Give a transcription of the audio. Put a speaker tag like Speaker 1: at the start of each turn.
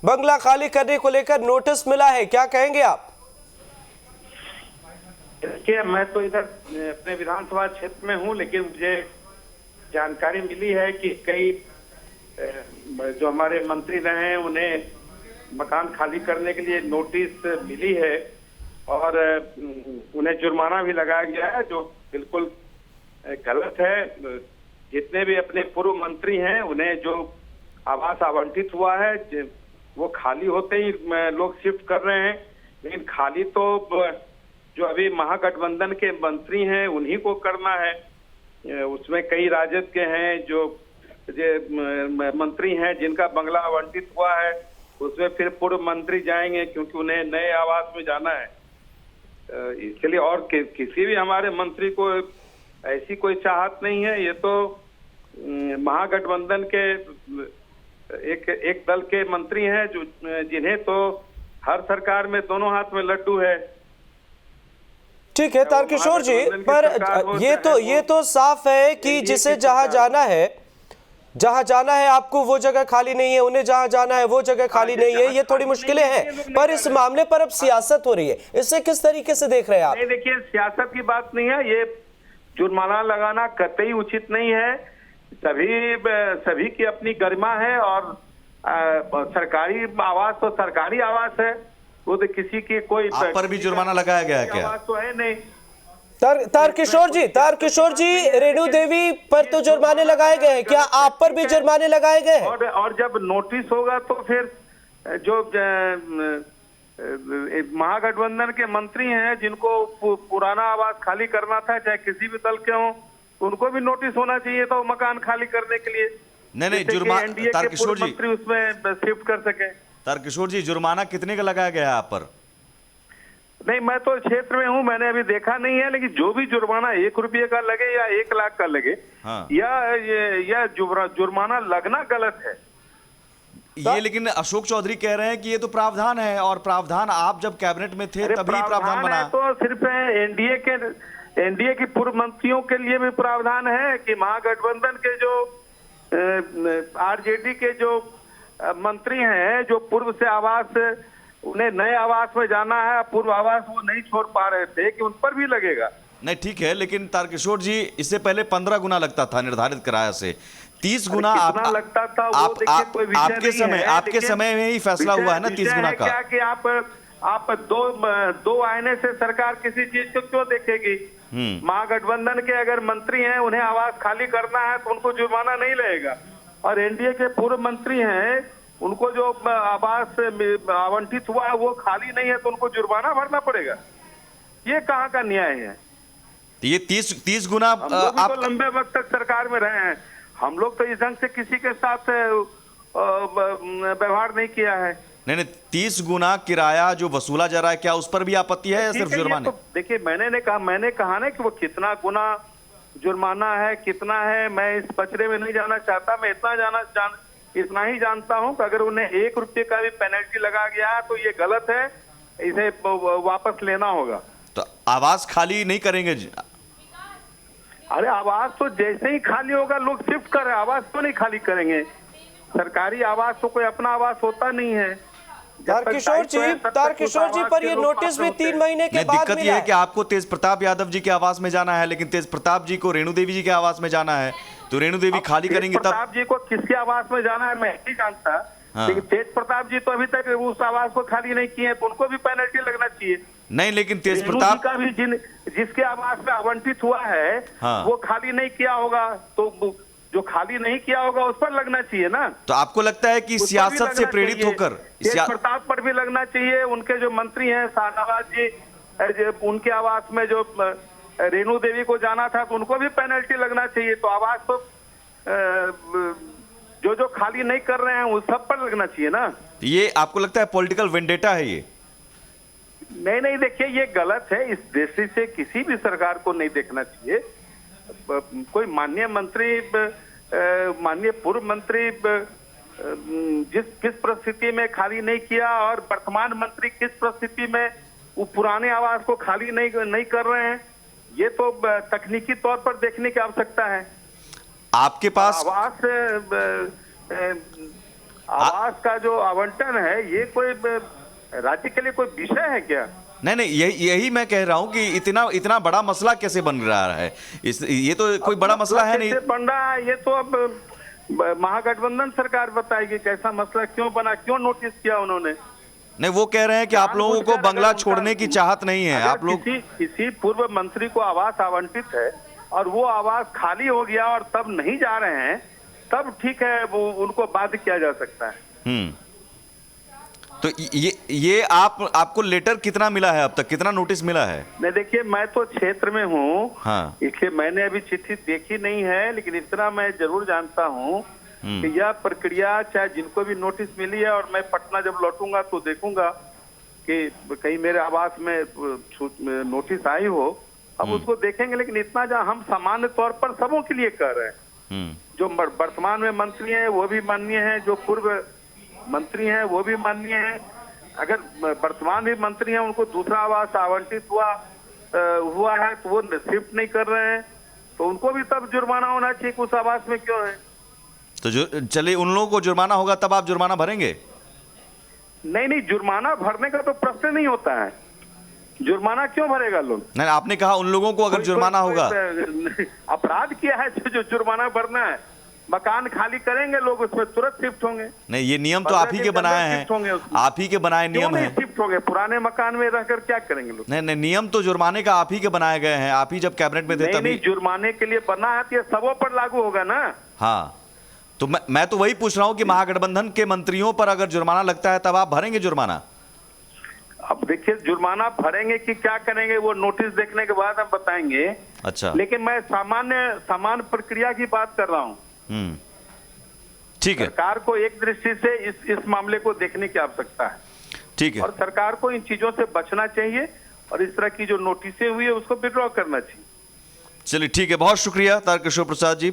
Speaker 1: बंगला खाली करने को लेकर नोटिस मिला है, क्या कहेंगे आप?
Speaker 2: देखिए, मैं तो इधर अपने विधानसभा क्षेत्र में हूँ, लेकिन मुझे जानकारी मिली है कि कई जो हमारे मंत्री रहे हैं उन्हें मकान खाली करने के लिए नोटिस मिली है और उन्हें जुर्माना भी लगाया गया है, जो बिल्कुल गलत है। जितने भी अपने पूर्व मंत्री हैं उन्हें जो आवास आवंटित हुआ है वो खाली होते ही लोग शिफ्ट कर रहे हैं, लेकिन खाली तो जो अभी महागठबंधन के मंत्री हैं उन्हीं को करना है। उसमें कई राजद के हैं जो मंत्री हैं जिनका बंगला आवंटित हुआ है, उसमें फिर पूर्व मंत्री जाएंगे क्योंकि उन्हें नए आवास में जाना है। इसलिए और किसी भी हमारे मंत्री को ऐसी कोई चाहत नहीं है। ये तो महागठबंधन के एक दल के मंत्री हैं जो जिन्हें तो हर सरकार में दोनों हाथ में लड्डू है।
Speaker 1: ठीक है तारकिशोर जी, पर ये तो साफ है कि जिसे जहां जाना है आपको वो जगह खाली नहीं है, उन्हें जहां जाना है वो जगह खाली नहीं है। ये थोड़ी मुश्किलें हैं, पर इस मामले पर अब सियासत हो रही है, इससे किस तरीके से देख रहे हैं आप?
Speaker 2: नहीं, देखिए, सियासत की बात नहीं है। ये जुर्माना लगाना कतई उचित नहीं है। सभी की अपनी गरिमा है और सरकारी आवास तो सरकारी आवास है, वो तो किसी की कोई
Speaker 3: आप पर भी जुर्माना लगाया गया है क्या?
Speaker 2: आवास तो है नहीं।
Speaker 1: तारकिशोर जी, रेणु देवी पर तो जुर्माने लगाए गए हैं, क्या आप पर भी जुर्माने लगाए गए हैं?
Speaker 2: और जब नोटिस होगा तो फिर जो महागठबंधन के मंत्री हैं जिनको पुराना आवास खाली करना था, चाहे किसी भी दल के हों, उनको भी नोटिस होना चाहिए तो मकान खाली करने के लिए।
Speaker 3: नहीं, जुर्माना तारकिशोर जी
Speaker 2: मंत्री उसमें शिफ्ट कर सके।
Speaker 3: तारकिशोर जी, जुर्माना कितने का लगाया गया है आप पर?
Speaker 2: नहीं, मैं तो क्षेत्र में हूँ, मैंने अभी देखा नहीं है, लेकिन जो भी जुर्माना 1 रुपये का लगे या 1 लाख का लगे,
Speaker 3: हाँ।
Speaker 2: या जुर्माना लगना गलत है।
Speaker 3: ये लेकिन अशोक चौधरी कह रहे हैं कि ये तो प्रावधान है, और प्रावधान आप जब कैबिनेट में थे तभी प्रावधान बना।
Speaker 2: तो सिर्फ एनडीए की पूर्व मंत्रियों के लिए भी प्रावधान है कि महागठबंधन के जो आरजेडी के जो मंत्री हैं, जो पूर्व से आवास, उन्हें नए आवास में जाना है, पूर्व आवास वो नहीं छोड़ पा रहे थे, कि उन पर भी लगेगा।
Speaker 3: नहीं, ठीक है, लेकिन तारकिशोर जी, इससे पहले 15 गुना लगता था निर्धारित किराया से, 30 गुना
Speaker 2: लगता था।
Speaker 3: आपके समय में ही फैसला हुआ है ना 30 गुना का।
Speaker 2: क्या कि आप दो आईने से सरकार किसी चीज को क्यों देखेगी? महागठबंधन के अगर मंत्री हैं, उन्हें आवास खाली करना है तो उनको जुर्माना नहीं लगेगा, और एनडीए के पूर्व मंत्री हैं, उनको जो आवास आवंटित हुआ है वो खाली नहीं है तो उनको जुर्माना भरना पड़ेगा। ये कहाँ का न्याय है?
Speaker 3: ये 30 गुना
Speaker 2: आप तो लंबे वक्त तक सरकार में रहे हैं, हम लोग तो इस ढंग से किसी के साथ व्यवहार नहीं किया है।
Speaker 3: नहीं, 30 गुना किराया जो वसूला जा रहा है, क्या उस पर भी आपत्ति है या सिर्फ जुर्माने?
Speaker 2: तो देखिए, मैंने कहा ना कि वो कितना गुना जुर्माना है, कितना है, मैं इस पचड़े में नहीं जाना चाहता। मैं इतना ही जानता हूं कि अगर उन्हें 1 रुपये का भी पेनल्टी लगा गया है तो ये गलत है, इसे वापस लेना होगा।
Speaker 3: तो आवास खाली नहीं करेंगे?
Speaker 2: अरे आवास तो जैसे ही खाली होगा लोग शिफ्ट कर रहे हैं, आवास तो नहीं खाली करेंगे। सरकारी आवास तो कोई अपना आवास होता नहीं है।
Speaker 1: तारकिशोर जी, पर ये नोटिस भी 3 महीने के बाद
Speaker 3: दिक्कत यह है कि आपको तेज प्रताप यादव जी के आवास में जाना है, लेकिन तेज प्रताप जी को रेणु देवी जी के आवास में जाना है, तो रेणु देवी खाली करेंगी तब।
Speaker 2: प्रताप जी को किसके आवास में जाना है मैं नहीं जानता, लेकिन तेज प्रताप जी तो अभी तक उस आवास को खाली नहीं किए, तो उनको भी पेनल्टी लगना चाहिए।
Speaker 3: नहीं, लेकिन तेज प्रताप
Speaker 2: का भी जिसके आवास में आवंटित हुआ है, वो खाली नहीं किया होगा, तो जो खाली नहीं किया होगा उस पर लगना चाहिए ना।
Speaker 3: तो आपको लगता है कि सियासत से प्रेरित होकर
Speaker 2: तेज प्रताप पर भी लगना चाहिए? उनके जो मंत्री हैं शाहनवाज जी, उनके आवास में जो रेणु देवी को जाना था तो उनको भी पेनल्टी लगना चाहिए। तो आवास तो जो खाली नहीं कर रहे हैं उस सब पर लगना चाहिए ना।
Speaker 3: ये आपको लगता है पॉलिटिकल वेंडेटा है ये?
Speaker 2: नहीं, देखिए, ये गलत है। इस दृष्टि से किसी भी सरकार को नहीं देखना चाहिए। कोई माननीय पूर्व मंत्री किस परिस्थिति में खाली नहीं किया, और वर्तमान मंत्री किस परिस्थिति में वो पुराने आवास को खाली नहीं कर रहे हैं, ये तो तकनीकी तौर पर देखने की आवश्यकता है।
Speaker 3: आपके पास
Speaker 2: आवास आवास का जो आवंटन है ये कोई राज्य के लिए कोई विषय है क्या?
Speaker 3: नहीं नहीं, यही मैं कह रहा हूं कि इतना बड़ा मसला कैसे बन रहा है। ये तो कोई बड़ा मसला है नहीं।
Speaker 2: कैसे बन रहा है ये तो अब महागठबंधन सरकार बताएगी कैसा मसला क्यों बना, क्यों नोटिस किया उन्होंने।
Speaker 3: नहीं, वो कह रहे हैं कि आप लोगों को बंगला छोड़ने की चाहत नहीं है। आप लोग
Speaker 2: किसी पूर्व मंत्री को आवास आवंटित है और वो आवास खाली हो गया और तब नहीं जा रहे हैं, तब ठीक है, वो उनको बाध्य किया जा सकता है।
Speaker 3: तो ये आपको लेटर कितना मिला है अब तक, कितना नोटिस मिला है?
Speaker 2: नहीं देखिए, मैं तो क्षेत्र में हूँ,
Speaker 3: हाँ।
Speaker 2: इसलिए मैंने अभी चिट्ठी देखी नहीं है, लेकिन इतना मैं जरूर जानता हूँ कि यह प्रक्रिया चाहे जिनको भी नोटिस मिली है, और मैं पटना जब लौटूंगा तो देखूंगा कि कहीं मेरे आवास में नोटिस आई हो, अब उसको देखेंगे। लेकिन इतना जहाँ हम सामान्य तौर पर सबों के लिए कर रहे हैं, जो वर्तमान में मंत्री हैं वो भी माननीय हैं, जो पूर्व मंत्री हैं वो भी माननीय हैं। अगर वर्तमान भी मंत्री हैं उनको दूसरा आवास आवंटित हुआ है तो वो शिफ्ट नहीं कर रहे हैं, तो उनको भी तब जुर्माना होना चाहिए कि उस आवास में क्यों है।
Speaker 3: तो चलिए, उन लोगों को जुर्माना होगा तब आप जुर्माना भरेंगे?
Speaker 2: नहीं, जुर्माना भरने का तो प्रश्न नहीं होता है। जुर्माना क्यों भरेगा लोग?
Speaker 3: नहीं, आपने कहा उन लोगों को अगर जुर्माना होगा।
Speaker 2: अपराध किया है जो जुर्माना भरना है, मकान खाली करेंगे लोग, उसमें तुरंत शिफ्ट होंगे।
Speaker 3: नहीं, ये नियम तो आप ही के बनाए हैं, आप ही के बनाए नियम है।
Speaker 2: शिफ्ट होंगे, पुराने मकान में रहकर क्या करेंगे लोग?
Speaker 3: नहीं, नियम तो जुर्माने का आप ही के बनाए गए हैं, आप ही जब कैबिनेट में थे तभी।
Speaker 2: नहीं, जुर्माने के लिए बना है तो ये सबों पर लागू होगा ना।
Speaker 3: हाँ, तो मैं तो वही पूछ रहा हूँ कि महागठबंधन के मंत्रियों पर अगर जुर्माना लगता है तब आप भरेंगे जुर्माना?
Speaker 2: अब देखिए, जुर्माना भरेंगे कि क्या करेंगे वो नोटिस देखने के बाद हम बताएंगे।
Speaker 3: अच्छा,
Speaker 2: लेकिन मैं सामान्य प्रक्रिया की बात कर रहा हूँ।
Speaker 3: ठीक है।
Speaker 2: सरकार को एक दृष्टि से इस मामले को देखने की आवश्यकता है।
Speaker 3: ठीक है,
Speaker 2: और सरकार को इन चीजों से बचना चाहिए और इस तरह की जो नोटिसें हुई है उसको विड्रॉ करना चाहिए।
Speaker 3: चलिए ठीक है, बहुत शुक्रिया तारकिशोर प्रसाद जी।